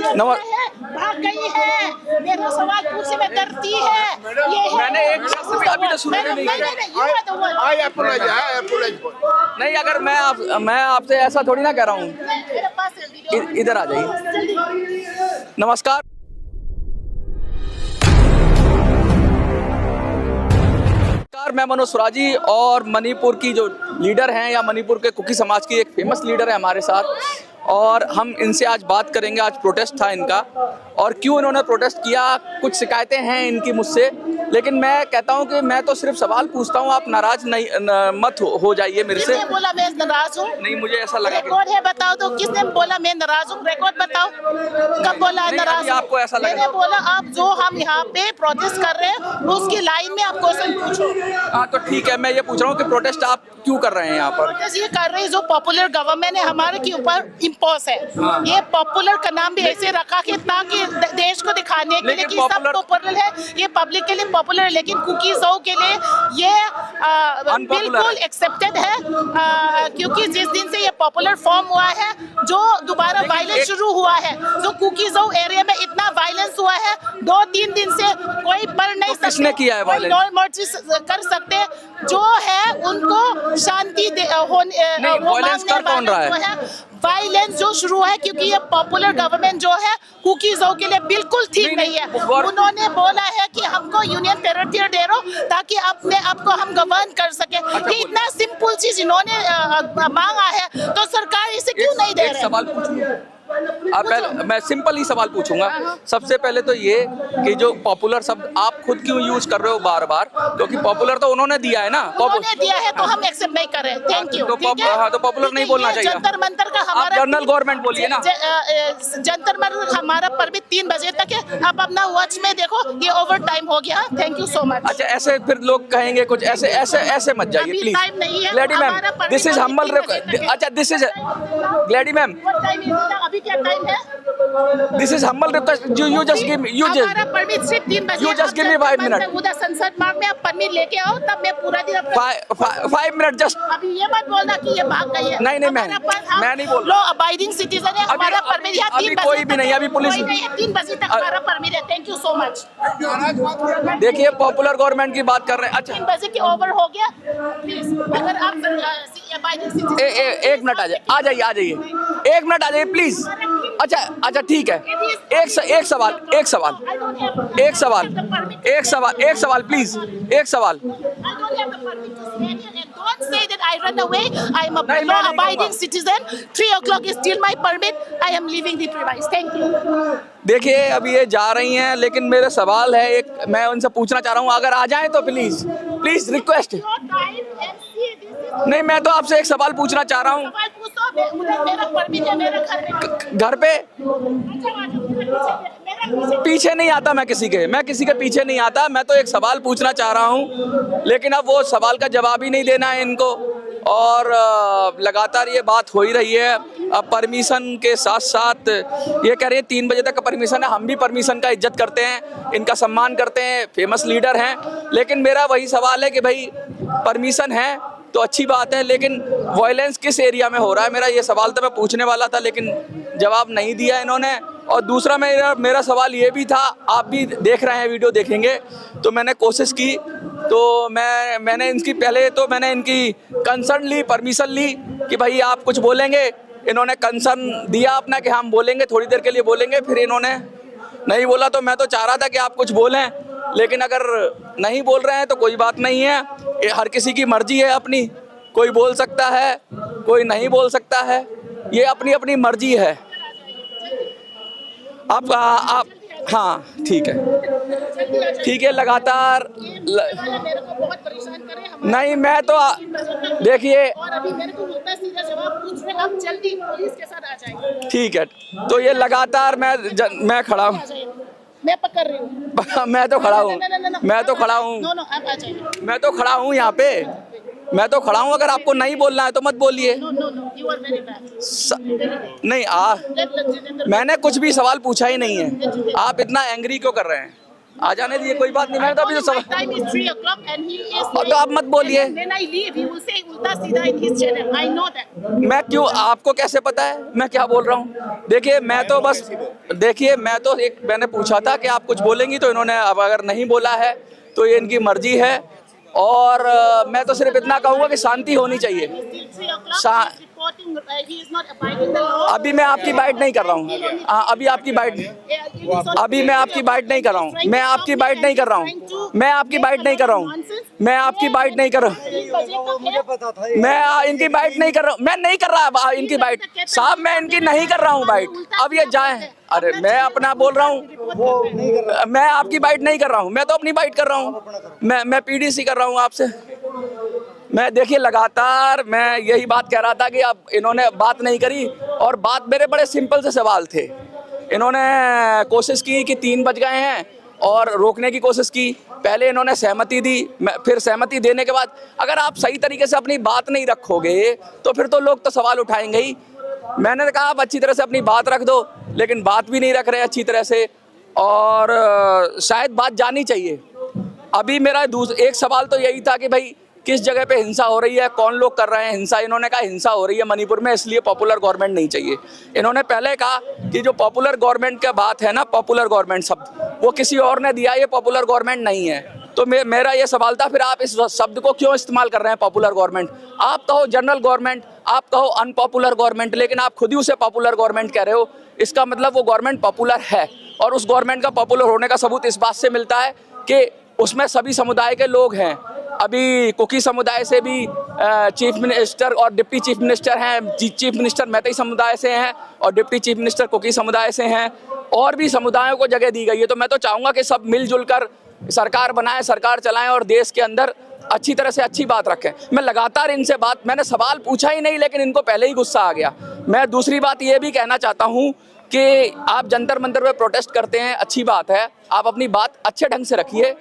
भाग गई है, मेरा सवाल पूछने में डरती है। ये है। मैंने एक शब्द भी अभी तो सुना नहीं। नहीं, अगर मैं आपसे ऐसा थोड़ी ना कह रहा हूँ। इधर आ जाइए। नमस्कार। मैं मनोज सुराजी और मणिपुर की जो लीडर हैं या मणिपुर के कुकी समाज की एक फेमस लीडर है हमारे साथ, और हम इनसे आज बात करेंगे। आज प्रोटेस्ट था इनका और क्यों इन्होंने प्रोटेस्ट किया, कुछ शिकायतें हैं इनकी मुझसे, लेकिन मैं कहता हूं कि मैं तो सिर्फ सवाल पूछता हूं, आप नाराज नहीं मत हो जाइए मेरे से। किसने बोला मैं नाराज हूँ? नहीं, मुझे ऐसा लगा। रिकॉर्ड है, बताओ तो किसने बोला मैं नाराज हूँ? रिकॉर्ड बताओ, कब बोला नाराज? आपको ऐसा लगा? मैंने बोला आप जो हम यहाँ पे प्रोटेस्ट कर रहे हैं उसकी लाइन में आप क्वेश्चन पूछो। हाँ तो ठीक है, मैं ये पूछ रहा हूँ कि प्रोटेस्ट आप क्यों कर रहे हैं यहाँ पर? प्रोटेस्ट ये कर रहे हैं जो पॉपुलर गवर्नमेंट है हमारे के ऊपर इम्पोज है। ये पॉपुलर का नाम भी ऐसे रखा कि ताकि देश को दिखाने के लिए कि सब पॉपुलर है, ये पब्लिक के लिए पॉपुलर है, लेकिन कुकीज़ के लिए ये बिल्कुल एक्सेप्टेड है, क्योंकि जिस दिन से ये पॉपुलर फॉर्म हुआ है, जो दोबारा वायलेंस शुरू हुआ है, जो कुकीज़ एरिया में इतना वायलेंस हुआ है, 2-3 दिन से कोई पढ़ नहीं सकते, किसने किया है वायलेंस? कर सकते जो है उनको शांति वायलेंस कर कौन रहा है? वायलेंस जो शुरू है क्योंकि ये पॉपुलर गवर्नमेंट जो है कुकीज़ों के लिए बिल्कुल ठीक नहीं है। उन्होंने बोला है कि हमको यूनियन टेरिटरी दे रहो ताकि अपने आप को हम गवर्न कर सके। ये इतना सिंपल चीज इन्होंने मांगा है, तो सरकार इसे क्यों नहीं दे रही? मैं सिंपल ही सवाल पूछूंगा। सबसे पहले तो ये कि जो पॉपुलर शब्द आप खुद क्यों यूज कर रहे हो बार बार, क्योंकि पॉपुलर तो उन्होंने दिया है ना। उन्होंने दिया है तो हम एक्सेप्ट नहीं कर रहे। Thank you. तो पॉपुलर नहीं बोलना चाहिए। जंतर मंतर का हमारा जनरल गवर्नमेंट बोलिए ना। जंतर मंतर हमारा परमिट 3 बजे तक है। आप अपना वॉच में देखो, ये ओवर टाइम हो गया। Thank you so much. अच्छा, ऐसे फिर लोग कहेंगे कुछ, ऐसे मत जाइए प्लीज। टाइम नहीं है Glady ma'am, this is humble. अच्छा, दिस इज ग्लैडी मैम, अभी क्या टाइम है? This is humble request. You just give me. हमारा परमिट सिर्फ 3 बजे। You just give me 5 minutes. उधर संसद मार्ग में आप परमिट लेके आओ, तब मैं पूरा दिन 5 minutes just. अभी ये मत बोलना कि ये भाग गई है। नहीं मैं नहीं बोल। लो अबाइडिंग सिटीजन है, हमारा परमिट यहाँ 3 बजे। कोई भी नहीं, अभी पुलिस 3 बजे तक हमारा परमिट है। Thank you so much. देखिए, पॉपुलर गवर्नमेंट की बात कर रहे हैं। अच्छा, 3 बजे के ओवर हो गया। प्लीज अगर आप अबाइडिंग सिटीजन 1 मिनट आ जाइए 1 मिनट आ जाइए प्लीज। अच्छा ठीक है। एक सवाल प्लीज। एक सवाल। Don't say that I run away. I am a law-abiding citizen. 3 o'clock is still my permit. I am leaving the premise. Thank you. देखिए, अभी ये जा रही हैं, लेकिन मेरा सवाल है एक, मैं उनसे पूछना चाह रहा हूँ, अगर आ जाएं तो प्लीज रिक्वेस्ट। नहीं, मैं तो आपसे एक सवाल पूछना चाह रहा हूँ। मेरा परमिट है, मेरा घर पे पीछे नहीं आता। मैं किसी के पीछे नहीं आता। मैं तो एक सवाल पूछना चाह रहा हूँ, लेकिन अब वो सवाल का जवाब ही नहीं देना है इनको, और लगातार ये बात हो ही रही है। अब परमिशन के साथ साथ ये कह रहे हैं 3 बजे तक का परमिशन है। हम भी परमिशन का इज्जत करते हैं, इनका सम्मान करते हैं, फेमस लीडर हैं, लेकिन मेरा वही सवाल है कि भाई परमिशन है तो अच्छी बात है, लेकिन वायलेंस किस एरिया में हो रहा है? मेरा ये सवाल तो मैं पूछने वाला था, लेकिन जवाब नहीं दिया इन्होंने। और दूसरा मेरा सवाल ये भी था, आप भी देख रहे हैं, वीडियो देखेंगे, तो मैंने कोशिश की, तो मैंने इनकी कंसर्न ली, परमिशन ली कि भाई आप कुछ बोलेंगे। इन्होंने कंसर्न दिया अपना कि हम बोलेंगे, थोड़ी देर के लिए बोलेंगे। फिर इन्होंने नहीं बोला, तो मैं तो चाह रहा था कि आप कुछ बोलें, लेकिन अगर नहीं बोल रहे हैं तो कोई बात नहीं है। ये हर किसी की मर्जी है अपनी, कोई बोल सकता है, कोई नहीं बोल सकता है, ये अपनी अपनी मर्जी है। आप हाँ ठीक है। लगातार नहीं, मैं तो देखिए, ठीक है, तो ये लगातार मैं खड़ा हूँ। मैं पकड़ रही हूँ। मैं तो खड़ा हूँ यहाँ पे। मैं तो खड़ा हूँ। अगर आपको नहीं बोलना है तो मत बोलिए। नहीं, मैंने कुछ भी सवाल पूछा ही नहीं है। आप इतना एंग्री क्यों कर रहे हैं? आ जाने दीजिए, कोई बात नहीं। मैं तो अभी तो time is 3 o'clock and he is और तो आप मत बोलिए। When I leave, he will say उल्टा सीधा in his channel. I know that. मैं क्यों, आपको कैसे पता है मैं क्या बोल रहा हूँ? देखिए मैं तो बस, देखिए मैं तो एक, मैंने पूछा था कि आप कुछ बोलेंगी, तो इन्होंने अब अगर नहीं बोला है तो ये इनकी मर्जी है। और मैं तो सिर्फ इतना कहूँगा कि शांति होनी चाहिए। Till 3 o'clock, he is reporting he is not abiding the law. अभी मैं आपकी बाइट नहीं कर रहा हूँ। अभी आपकी बाइट, अभी मैं आपकी बाइट नहीं कर रहा हूँ। मैं आपकी बाइट नहीं कर रहा हूँ। मैं आपकी बाइट नहीं कर रहा हूँ। मैं आपकी बाइट नहीं कर रहा हूँ। मैं इनकी बाइट नहीं कर रहा हूँ। मैं नहीं कर रहा इनकी बाइट साहब, मैं इनकी नहीं कर रहा हूँ बाइट। अब ये जाए, अरे मैं अपना बोल रहा हूँ, मैं आपकी बाइट नहीं कर रहा हूँ। मैं तो अपनी बाइट कर रहा हूँ। मैं पीडीसी कर रहा हूँ आपसे। मैं देखिए लगातार मैं यही बात कह रहा था कि अब इन्होंने बात नहीं करी, और बात मेरे बड़े सिंपल से सवाल थे। इन्होंने कोशिश की कि 3 बज गए हैं और रोकने की कोशिश की। पहले इन्होंने सहमति दी, फिर सहमति देने के बाद अगर आप सही तरीके से अपनी बात नहीं रखोगे तो फिर तो लोग तो सवाल उठाएंगे ही। मैंने कहा आप अच्छी तरह से अपनी बात रख दो, लेकिन बात भी नहीं रख रहे अच्छी तरह से, और शायद बात जानी चाहिए। अभी मेरा एक सवाल तो यही था कि भाई किस जगह पे हिंसा हो रही है, कौन लोग कर रहे हैं हिंसा। इन्होंने कहा हिंसा हो रही है मणिपुर में, इसलिए पॉपुलर गवर्नमेंट नहीं चाहिए। इन्होंने पहले कहा कि जो पॉपुलर गवर्नमेंट का बात है ना, पॉपुलर गवर्नमेंट शब्द वो किसी और ने दिया, ये पॉपुलर गवर्नमेंट नहीं है। तो मेरा ये सवाल था, फिर आप इस शब्द को क्यों इस्तेमाल कर रहे हैं पॉपुलर गवर्नमेंट? आप कहो जनरल गवर्नमेंट, आप कहो अनपॉपुलर गवर्नमेंट, लेकिन आप खुद ही उसे पॉपुलर गवर्नमेंट कह रहे हो। इसका मतलब वो गवर्नमेंट पॉपुलर है, और उस गवर्नमेंट का पॉपुलर होने का सबूत इस बात से मिलता है कि उसमें सभी समुदाय के लोग हैं। अभी कुकी समुदाय से भी चीफ मिनिस्टर और डिप्टी चीफ मिनिस्टर हैं। चीफ मिनिस्टर मैतेई समुदाय से हैं और डिप्टी चीफ मिनिस्टर कुकी समुदाय से हैं, और भी समुदायों को जगह दी गई है। तो मैं तो चाहूँगा कि सब मिलजुल कर सरकार बनाएं, सरकार चलाएं, और देश के अंदर अच्छी तरह से अच्छी बात रखें। मैं लगातार इनसे मैंने सवाल पूछा ही नहीं, लेकिन इनको पहले ही गुस्सा आ गया। मैं दूसरी बात ये भी कहना चाहता हूँ कि आप जंतर मंतर पे प्रोटेस्ट करते हैं, अच्छी बात है, आप अपनी बात अच्छे ढंग से रखिए,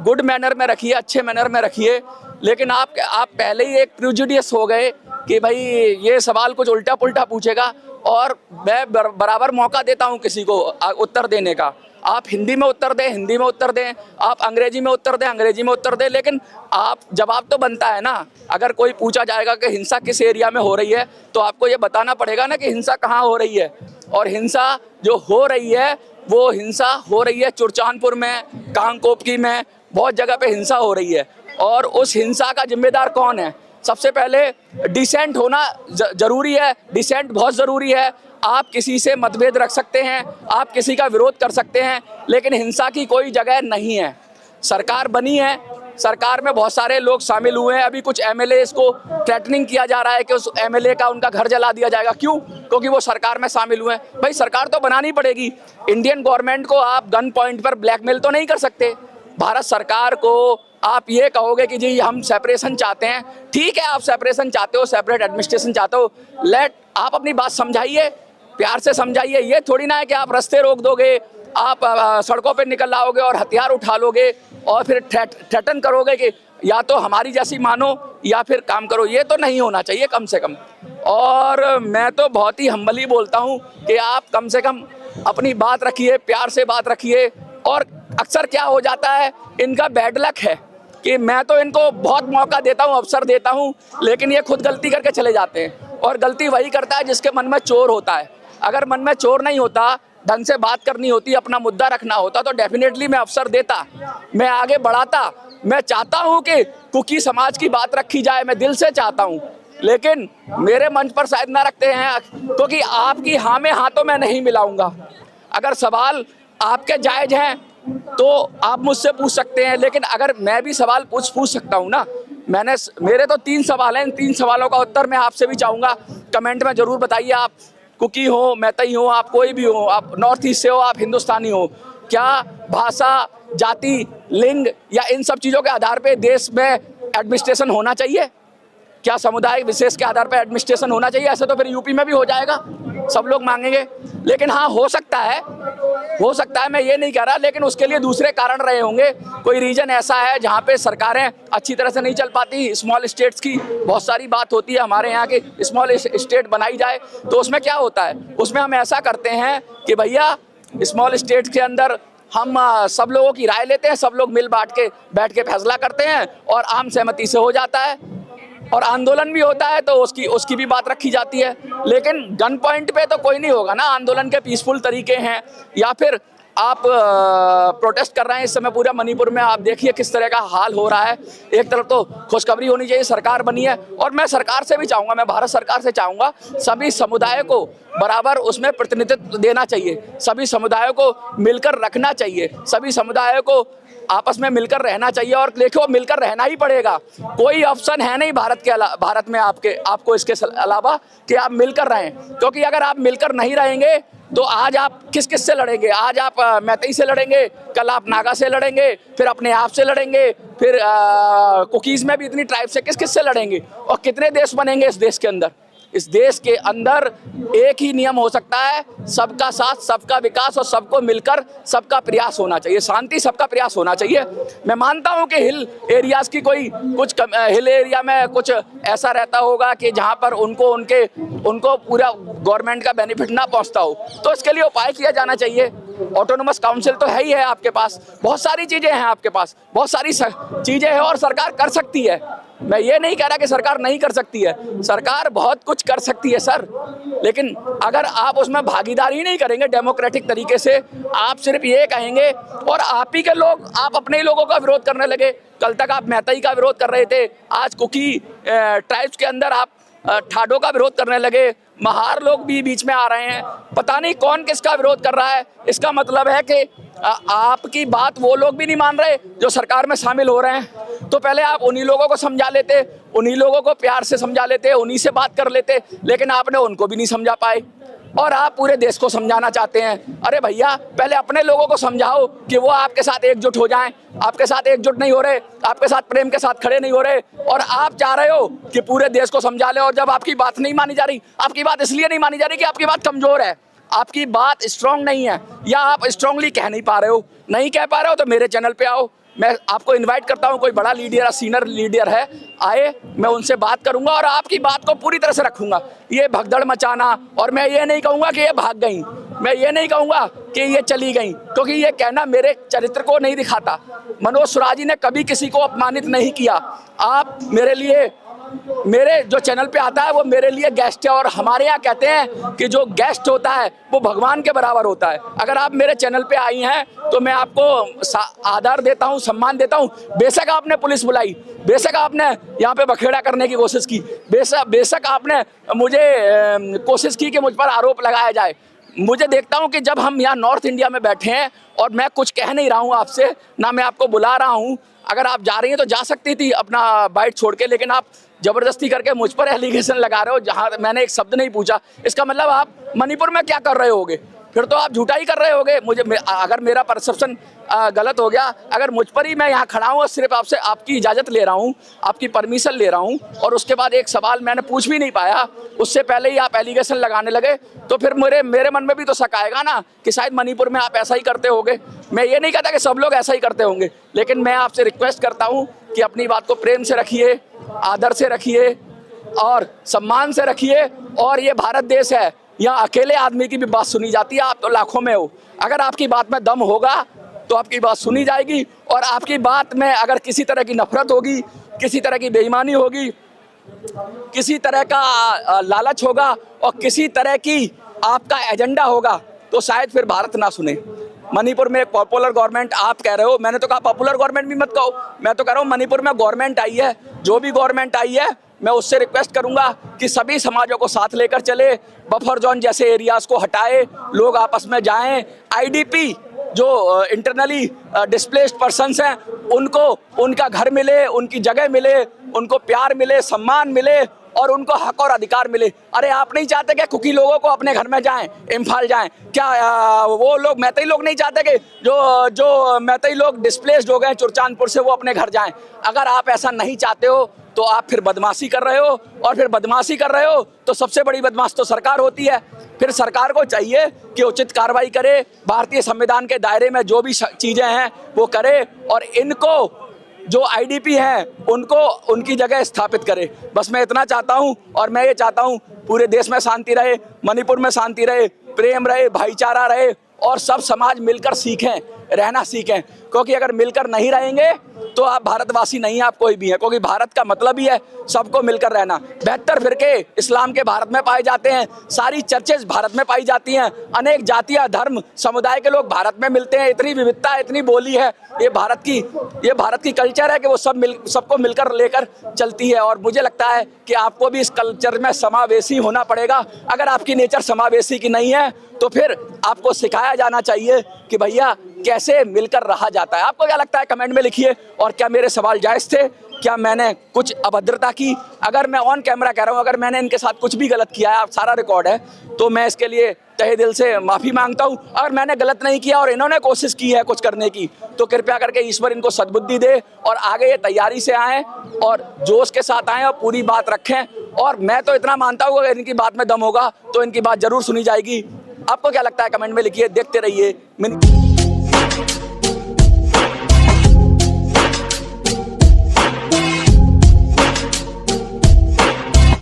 गुड मैनर में रखिए, अच्छे मैनर में रखिए। लेकिन आप पहले ही एक प्रेजुडियस हो गए कि भाई ये सवाल कुछ उल्टा पुल्टा पूछेगा, और मैं बराबर मौका देता हूँ किसी को उत्तर देने का। आप हिंदी में उत्तर दें, हिंदी में उत्तर दें, आप अंग्रेजी में उत्तर दें, अंग्रेजी में उत्तर दें, लेकिन आप जवाब तो बनता है ना। अगर कोई पूछा जाएगा कि हिंसा किस एरिया में हो रही है, तो आपको ये बताना पड़ेगा ना कि हिंसा कहाँ हो रही है। और हिंसा जो हो रही है वो हिंसा हो रही है चुरचानपुर में, कांगकोपकी में, बहुत जगह पे हिंसा हो रही है। और उस हिंसा का जिम्मेदार कौन है? सबसे पहले डिसेंट होना जरूरी है, डिसेंट बहुत ज़रूरी है। आप किसी से मतभेद रख सकते हैं, आप किसी का विरोध कर सकते हैं, लेकिन हिंसा की कोई जगह नहीं है। सरकार बनी है, सरकार में बहुत सारे लोग शामिल हुए हैं। अभी कुछ एमएलए को थ्रेटनिंग किया जा रहा है कि उस एमएलए का उनका घर जला दिया जाएगा। क्यों? क्योंकि वो सरकार में शामिल हुए हैं। भाई सरकार तो बनानी पड़ेगी। इंडियन गवर्नमेंट को आप गन पॉइंट पर ब्लैकमेल तो नहीं कर सकते। भारत सरकार को आप ये कहोगे कि जी हम सेपरेशन चाहते हैं, ठीक है, आप सेपरेशन चाहते हो, सेपरेट एडमिनिस्ट्रेशन चाहते हो, आप अपनी बात समझाइए, प्यार से समझाइए। ये थोड़ी ना है कि आप रास्ते रोक दोगे, आप सड़कों पे निकल आओगे और हथियार उठा लोगे और फिर थ्रेटन करोगे कि या तो हमारी जैसी मानो या फिर काम करो। ये तो नहीं होना चाहिए कम से कम। और मैं तो बहुत ही हम्बली बोलता हूँ कि आप कम से कम अपनी बात रखिए, प्यार से बात रखिए। और अक्सर क्या हो जाता है, इनका बैड लक है कि मैं तो इनको बहुत मौका देता हूँ, अवसर देता हूँ, लेकिन ये खुद गलती करके चले जाते हैं। और गलती वही करता है जिसके मन में चोर होता है। अगर मन में चोर नहीं होता, ढंग से बात करनी होती, अपना मुद्दा रखना होता, तो डेफिनेटली मैं अवसर देता, मैं आगे बढ़ाता। मैं चाहता हूँ कि कुकी समाज की बात रखी जाए, मैं दिल से चाहता हूँ, लेकिन मेरे मंच पर शायद ना रखते हैं, क्योंकि आपकी हाँ में हाँ तो मैं नहीं मिलाऊंगा। अगर सवाल आपके जायज़ हैं तो आप मुझसे पूछ सकते हैं, लेकिन अगर मैं भी सवाल पूछ सकता हूँ ना। मेरे तो 3 सवाल हैं, इन 3 सवालों का उत्तर मैं आपसे भी चाहूँगा। कमेंट में ज़रूर बताइए, आप कुकी हो, मैतेई हो, आप कोई भी हो, आप नॉर्थ ईस्ट से हो, आप हिंदुस्तानी हो, क्या भाषा, जाति, लिंग या इन सब चीज़ों के आधार पे देश में एडमिनिस्ट्रेशन होना चाहिए? क्या समुदाय विशेष के आधार पर एडमिनिस्ट्रेशन होना चाहिए? ऐसे तो फिर यूपी में भी हो जाएगा, सब लोग मांगेंगे। लेकिन हाँ, हो सकता है, मैं ये नहीं कह रहा, लेकिन उसके लिए दूसरे कारण रहे होंगे। कोई रीजन ऐसा है जहाँ पे सरकारें अच्छी तरह से नहीं चल पाती। स्मॉल स्टेट्स की बहुत सारी बात होती है, हमारे यहाँ की स्मॉल स्टेट बनाई जाए तो उसमें क्या होता है, उसमें हम ऐसा करते हैं कि भैया स्मॉल स्टेट के अंदर हम सब लोगों की राय लेते हैं, सब लोग मिल बैठ के फैसला करते हैं और आम सहमति से हो जाता है और आंदोलन भी होता है तो उसकी भी बात रखी जाती है। लेकिन गन पॉइंट पे तो कोई नहीं होगा ना। आंदोलन के पीसफुल तरीके हैं या फिर आप प्रोटेस्ट कर रहे हैं। इस समय पूरा मणिपुर में आप देखिए किस तरह का हाल हो रहा है। एक तरफ तो खुशखबरी होनी चाहिए, सरकार बनी है और मैं सरकार से भी चाहूँगा, मैं भारत सरकार से चाहूँगा सभी समुदायों को बराबर उसमें प्रतिनिधित्व देना चाहिए, सभी समुदायों को मिलकर रखना चाहिए, सभी समुदायों को आपस में मिलकर रहना चाहिए। और देखो मिलकर रहना ही पड़ेगा, कोई ऑप्शन है नहीं भारत में आपको इसके अलावा कि आप मिलकर रहें। क्योंकि अगर आप मिलकर नहीं रहेंगे तो आज आप किस से लड़ेंगे? आज आप मैतेई से लड़ेंगे, कल आप नागा से लड़ेंगे, फिर अपने आप से लड़ेंगे, फिर कुकीज़ में भी इतनी ट्राइब से किस से लड़ेंगे? और कितने देश बनेंगे इस देश के अंदर? इस देश के अंदर एक ही नियम हो सकता है, सबका साथ, सबका विकास और सबको मिलकर सबका प्रयास होना चाहिए, शांति सबका प्रयास होना चाहिए। मैं मानता हूं कि हिल एरियाज़ की हिल एरिया में कुछ ऐसा रहता होगा कि जहां पर उनको पूरा गवर्नमेंट का बेनिफिट ना पहुंचता हो, तो इसके लिए उपाय किया जाना चाहिए। ऑटोनोमस काउंसिल तो है ही है आपके पास, बहुत सारी चीज़ें हैं आपके पास, बहुत सारी चीज़ें हैं और सरकार कर सकती है। मैं ये नहीं कह रहा कि सरकार नहीं कर सकती है, सरकार बहुत कुछ कर सकती है सर, लेकिन अगर आप उसमें भागीदारी नहीं करेंगे डेमोक्रेटिक तरीके से, आप सिर्फ ये कहेंगे और आप ही के लोग, आप अपने ही लोगों का विरोध करने लगे। कल तक आप मैतेई का विरोध कर रहे थे, आज कुकी ट्राइब्स के अंदर आप ठाडो का विरोध करने लगे, महार लोग भी बीच में आ रहे हैं, पता नहीं कौन किसका विरोध कर रहा है। इसका मतलब है कि आपकी बात वो लोग भी नहीं मान रहे जो सरकार में शामिल हो रहे हैं। तो पहले आप उन्हीं लोगों को समझा लेते, उन्हीं लोगों को प्यार से समझा लेते, उन्हीं से बात कर लेते, लेकिन आपने उनको भी नहीं समझा पाए और आप पूरे देश को समझाना चाहते हैं। अरे भैया, पहले अपने लोगों को समझाओ कि वो आपके साथ एकजुट हो जाएं। आपके साथ एकजुट नहीं हो रहे, आपके साथ प्रेम के साथ खड़े नहीं हो रहे और आप चाह रहे हो कि पूरे देश को समझा ले। और जब आपकी बात नहीं मानी जा रही, आपकी बात इसलिए नहीं मानी जा रही कि आपकी बात कमजोर है, आपकी बात स्ट्रांग नहीं है, या आप स्ट्रांगली कह नहीं पा रहे हो। नहीं कह पा रहे हो तो मेरे चैनल पे आओ, मैं आपको इनवाइट करता हूं, कोई बड़ा लीडर या सीनियर लीडर है, आए, मैं उनसे बात करूंगा और आपकी बात को पूरी तरह से रखूंगा। ये भगदड़ मचाना, और मैं ये नहीं कहूंगा कि ये भाग गई, मैं ये नहीं कहूंगा कि ये चली गई, क्योंकि ये कहना मेरे चरित्र को नहीं दिखाता। मनोज सुराजी ने कभी किसी को अपमानित नहीं किया। आप मेरे जो चैनल पे आता है वो मेरे लिए गेस्ट है, और हमारे यहाँ कहते हैं कि जो गेस्ट होता है वो भगवान के बराबर होता है। अगर आप मेरे चैनल पे आई हैं तो मैं आपको आदर देता हूँ, सम्मान देता हूँ। बेशक आपने पुलिस बुलाई, बेशक आपने यहाँ पे बखेड़ा करने की कोशिश की, बेशक आपने मुझे कोशिश की कि मुझ पर आरोप लगाया जाए। मुझे देखता हूँ कि जब हम यहाँ नॉर्थ इंडिया में बैठे हैं और मैं कुछ कह नहीं रहा हूँ आपसे, ना मैं आपको बुला रहा हूँ, अगर आप जा रही हैं तो जा सकती थी अपना बाइट छोड़ के, लेकिन आप जबरदस्ती करके मुझ पर एलिगेशन लगा रहे हो जहां मैंने एक शब्द नहीं पूछा। इसका मतलब आप मणिपुर में क्या कर रहे होगे? फिर तो आप झूठा ही कर रहे होगे। अगर मेरा परसेप्शन गलत हो गया, अगर मुझ पर ही मैं यहाँ खड़ा हूँ और सिर्फ आपसे आपकी इजाज़त ले रहा हूँ, आपकी परमिशन ले रहा हूँ, और उसके बाद एक सवाल मैंने पूछ भी नहीं पाया, उससे पहले ही आप एलिगेशन लगाने लगे, तो फिर मेरे मन में भी तो शक आएगा ना कि शायद मणिपुर में आप ऐसा ही करते होंगे। मैं ये नहीं कहता कि सब लोग ऐसा ही करते होंगे, लेकिन मैं आपसे रिक्वेस्ट करता हूँ कि अपनी बात को प्रेम से रखिए, आदर से रखिए और सम्मान से रखिए। और ये भारत देश है, यहाँ अकेले आदमी की भी बात सुनी जाती है, आप तो लाखों में हो। अगर आपकी बात में दम होगा तो आपकी बात सुनी जाएगी, और आपकी बात में अगर किसी तरह की नफरत होगी, किसी तरह की बेईमानी होगी, किसी तरह का लालच होगा और किसी तरह की आपका एजेंडा होगा, तो शायद फिर भारत ना सुने। मणिपुर में एक पॉपुलर गवर्नमेंट आप कह रहे हो, मैंने तो कहा पॉपुलर गवर्नमेंट भी मत कहो, मैं तो कह रहा हूँ मणिपुर में गवर्नमेंट आई है, जो भी गवर्नमेंट आई है मैं उससे रिक्वेस्ट करूंगा कि सभी समाजों को साथ लेकर चले, बफर जोन जैसे एरियाज को हटाए, लोग आपस में जाएं, आईडीपी जो इंटरनली डिस्प्लेस्ड पर्सन्स हैं उनको उनका घर मिले, उनकी जगह मिले, उनको प्यार मिले, सम्मान मिले और उनको हक और अधिकार मिले। अरे आप नहीं चाहते कि कुकी लोगों को अपने घर में जाएं, इम्फाल जाएं? क्या वो लोग मैतेई लोग नहीं चाहते कि जो मैतेई लोग डिस्प्लेस्ड हो गए चुरचांदपुर से वो अपने घर जाएं? अगर आप ऐसा नहीं चाहते हो तो आप फिर बदमाशी कर रहे हो, और फिर बदमाशी कर रहे हो तो सबसे बड़ी बदमाश तो सरकार होती है। फिर सरकार को चाहिए कि उचित कार्रवाई करे, भारतीय संविधान के दायरे में जो भी चीज़ें हैं वो करे, और इनको जो आईडीपी हैं उनको उनकी जगह स्थापित करे। बस मैं इतना चाहता हूं, और मैं ये चाहता हूं पूरे देश में शांति रहे, मणिपुर में शांति रहे, प्रेम रहे, भाईचारा रहे, और सब समाज मिलकर सीखें। रहना सीखें, क्योंकि अगर मिलकर नहीं रहेंगे तो आप भारतवासी नहीं, आप कोई भी है, क्योंकि भारत का मतलब ही है सबको मिलकर रहना। 72 फिरके इस्लाम के भारत में पाए जाते हैं, सारी चर्चेज भारत में पाई जाती हैं, अनेक जातियाँ धर्म समुदाय के लोग भारत में मिलते हैं, इतनी विविधता इतनी बोली है, ये भारत की कल्चर है कि वो सबको मिलकर लेकर चलती है। और मुझे लगता है कि आपको भी इस कल्चर में समावेशी होना पड़ेगा। अगर आपकी नेचर समावेशी की नहीं है तो फिर आपको सिखाया जाना चाहिए कि भैया कैसे मिलकर रहा जाता है। आपको क्या लगता है कमेंट में लिखिए। और क्या मेरे सवाल जायज़ थे? क्या मैंने कुछ अभद्रता की? अगर मैं ऑन कैमरा कह रहा हूँ, अगर मैंने इनके साथ कुछ भी गलत किया है, आप सारा रिकॉर्ड है, तो मैं इसके लिए तहे दिल से माफ़ी मांगता हूँ। अगर मैंने गलत नहीं किया और इन्होंने कोशिश की है कुछ करने की, तो कृपया करके ईश्वर इनको सद्बुद्धि दे और आगे ये तैयारी से आएँ और जोश के साथ आएँ और पूरी बात रखें। और मैं तो इतना मानता हूँ अगर इनकी बात में दम होगा तो इनकी बात ज़रूर सुनी जाएगी। आपको क्या लगता है कमेंट में लिखिए। देखते रहिए।